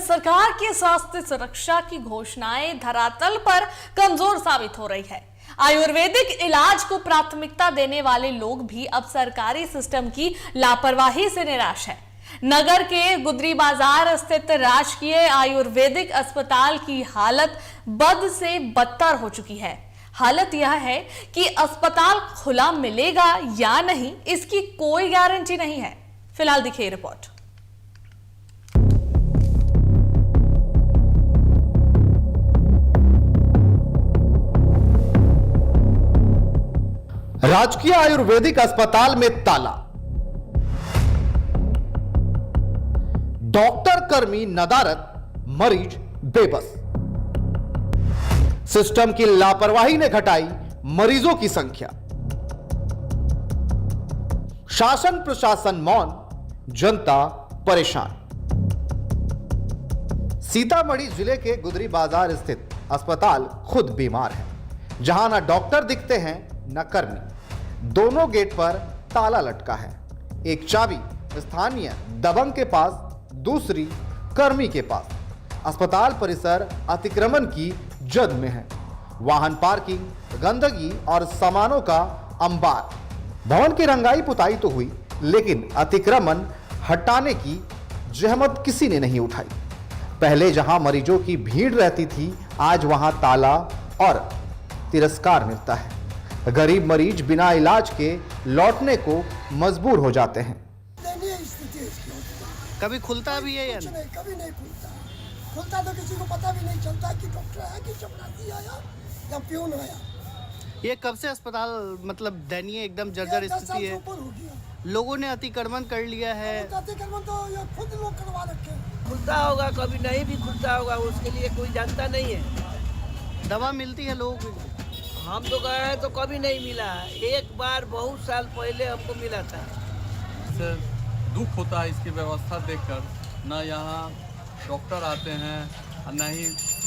सरकार की स्वास्थ्य सुरक्षा की घोषणाएं धरातल पर कमजोर साबित हो रही है। आयुर्वेदिक इलाज को प्राथमिकता देने वाले लोग भी अब सरकारी सिस्टम की लापरवाही से निराश है। नगर के गुदरी बाजार स्थित राजकीय आयुर्वेदिक अस्पताल की हालत बद से बदतर हो चुकी है। हालत यह है कि अस्पताल खुला मिलेगा या नहीं, इसकी कोई गारंटी नहीं है। फिलहाल देखिए रिपोर्ट। राजकीय आयुर्वेदिक अस्पताल में ताला, डॉक्टर कर्मी नदारत, मरीज बेबस। सिस्टम की लापरवाही ने घटाई मरीजों की संख्या। शासन प्रशासन मौन, जनता परेशान। सीतामढ़ी जिले के गुदरी बाजार स्थित अस्पताल खुद बीमार है, जहां न डॉक्टर दिखते हैं न कर्मी। दोनों गेट पर ताला लटका है। एक चाबी स्थानीय दबंग के पास, दूसरी कर्मी के पास। अस्पताल परिसर अतिक्रमण की जद में है। वाहन पार्किंग, गंदगी और सामानों का अंबार। भवन की रंगाई पुताई तो हुई, लेकिन अतिक्रमण हटाने की जहमत किसी ने नहीं उठाई। पहले जहां मरीजों की भीड़ रहती थी, आज वहां ताला और तिरस्कार मिलता है। गरीब मरीज बिना इलाज के लौटने को मजबूर हो जाते हैं। कभी खुलता भी है या नहीं? कभी नहीं खुलता। खुलता तो किसी को पता भी नहीं चलता कि डॉक्टर है कि चपरासी आया या प्यून आया। ये कब से अस्पताल मतलब दयनीय एकदम जर्जर स्थिति है? लोगों ने अतिक्रमण कर लिया है। अतिक्रमण तो ये खुद लोग करवा रखे हैं। खुलता होगा, कभी नहीं भी खुलता होगा, उसके लिए कोई जानता नहीं है। दवा मिलती है लोगों को? हम तो गए हैं तो कभी नहीं मिला। एक बार बहुत साल पहले हमको मिला था। दुख होता है इसकी व्यवस्था देखकर। न यहाँ डॉक्टर आते हैं और न ही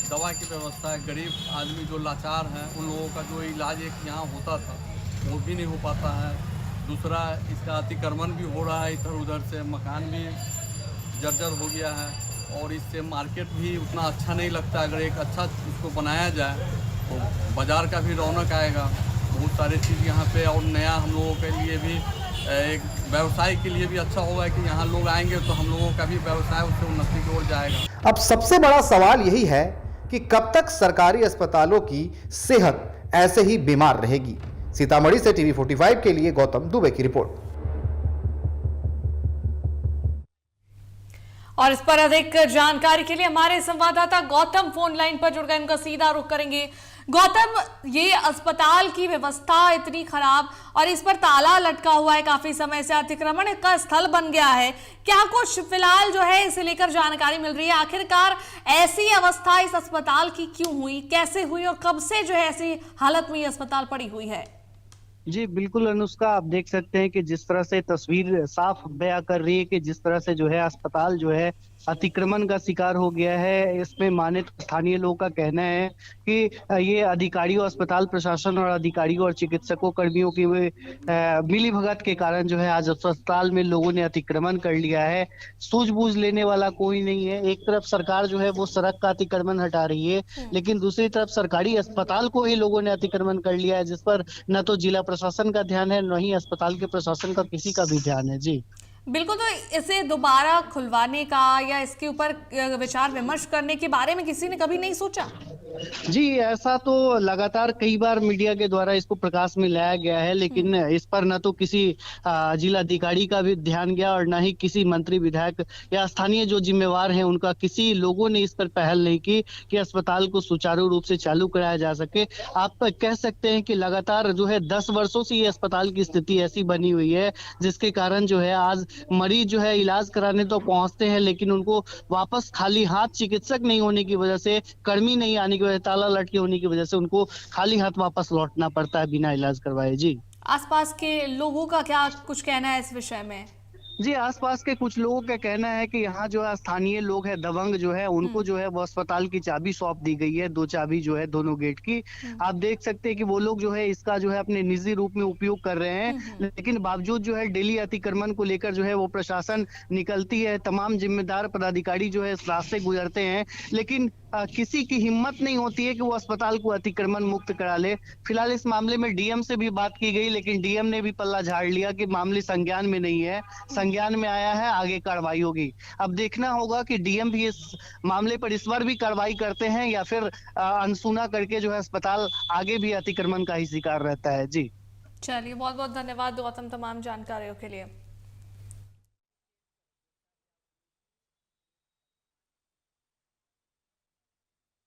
दवा की व्यवस्था है। गरीब आदमी जो लाचार हैं, उन लोगों का जो इलाज एक यहाँ होता था वो भी नहीं हो पाता है। दूसरा, इसका अतिक्रमण भी हो रहा है, इधर उधर से मकान भी जर्जर हो गया है और इससे मार्केट भी उतना अच्छा नहीं लगता। अगर एक अच्छा इसको बनाया जाए तो बाज़ार का भी रौनक आएगा, बहुत सारी चीज़ यहाँ पे। और नया हम लोगों के लिए भी एक व्यवसाय के लिए भी अच्छा होगा कि यहाँ लोग आएंगे तो हम लोगों का भी व्यवसाय उससे उन्नति की ओर जाएगा। अब सबसे बड़ा सवाल यही है कि कब तक सरकारी अस्पतालों की सेहत ऐसे ही बीमार रहेगी। सीतामढ़ी से टीवी 45 के लिए गौतम दुबे की रिपोर्ट। और इस पर अधिक जानकारी के लिए हमारे संवाददाता गौतम फोन लाइन पर जुड़ गए, उनका सीधा रुख करेंगे। गौतम, ये अस्पताल की व्यवस्था इतनी खराब और इस पर ताला लटका हुआ है, काफी समय से अतिक्रमण का स्थल बन गया है। क्या कुछ फिलहाल जो है इसे लेकर जानकारी मिल रही है? आखिरकार ऐसी अवस्था इस अस्पताल की क्यों हुई, कैसे हुई और कब से जो है ऐसी हालत में ये अस्पताल पड़ी हुई है? जी बिल्कुल अनुष्का, आप देख सकते हैं कि जिस तरह से तस्वीर साफ बयां कर रही है कि जिस तरह से जो है अस्पताल जो है अतिक्रमण का शिकार हो गया है। इसमें माने तो स्थानीय लोगों का कहना है कि ये अधिकारियों, अस्पताल प्रशासन और अधिकारियों और चिकित्सकों कर्मियों की मिली भगत के कारण जो है आज अस्पताल में लोगों ने अतिक्रमण कर लिया है। सूझबूझ लेने वाला कोई नहीं है। एक तरफ सरकार जो है वो सड़क का अतिक्रमण हटा रही है, लेकिन दूसरी तरफ सरकारी अस्पताल को ही लोगों ने अतिक्रमण कर लिया है, जिस पर न तो जिला प्रशासन का ध्यान है, न ही अस्पताल के प्रशासन का किसी का भी ध्यान है। जी बिल्कुल, तो इसे दोबारा खुलवाने का या इसके ऊपर विचार विमर्श करने के बारे में किसी ने कभी नहीं सोचा? जी ऐसा तो लगातार कई बार मीडिया के द्वारा इसको प्रकाश में लाया गया है, लेकिन इस पर न तो किसी जिला अधिकारी का भी ध्यान गया और न ही किसी मंत्री, विधायक या स्थानीय जो जिम्मेवार हैं उनका किसी लोगों ने इस पर पहल नहीं की कि अस्पताल को सुचारू रूप से चालू कराया जा सके। आप कह सकते हैं कि लगातार जो है 10 वर्षों से ये अस्पताल की स्थिति ऐसी बनी हुई है, जिसके कारण जो है आज मरीज जो है इलाज कराने तो पहुंचते हैं, लेकिन उनको वापस खाली हाथ, चिकित्सक नहीं होने की वजह से, कर्मी नहीं आने की वजह, ताला लटके होने की वजह से उनको खाली हाथ वापस लौटना पड़ता है बिना इलाज करवाए। जी आसपास के लोगों का क्या कुछ कहना है इस विषय में? जी, आसपास के कुछ लोगों का कहना है कि यहाँ जो है स्थानीय लोग है दबंग जो है उनको जो है वो अस्पताल की चाबी सौंप दी गई है, 2 चाबी जो है दोनों गेट की। आप देख सकते हैं कि वो लोग जो है इसका जो है अपने निजी रूप में उपयोग कर रहे हैं, लेकिन बावजूद जो है डेली अतिक्रमण को लेकर जो है वो प्रशासन निकलती है, तमाम जिम्मेदार पदाधिकारी जो है इस रास्ते गुजरते हैं, लेकिन किसी की हिम्मत नहीं होती है कि वो अस्पताल को अतिक्रमण मुक्त करा ले। फिलहाल इस मामले में डीएम से भी बात की गई, लेकिन डीएम ने भी पल्ला झाड़ लिया कि मामले संज्ञान में नहीं है, संज्ञान में आया है, आगे कार्रवाई होगी। अब देखना होगा कि डीएम भी इस मामले पर इस बार भी कार्रवाई करते हैं या फिर अनसुना करके जो है अस्पताल आगे भी अतिक्रमण का ही शिकार रहता है। जी चलिए, बहुत बहुत धन्यवाद गौतम तमाम जानकारियों के लिए।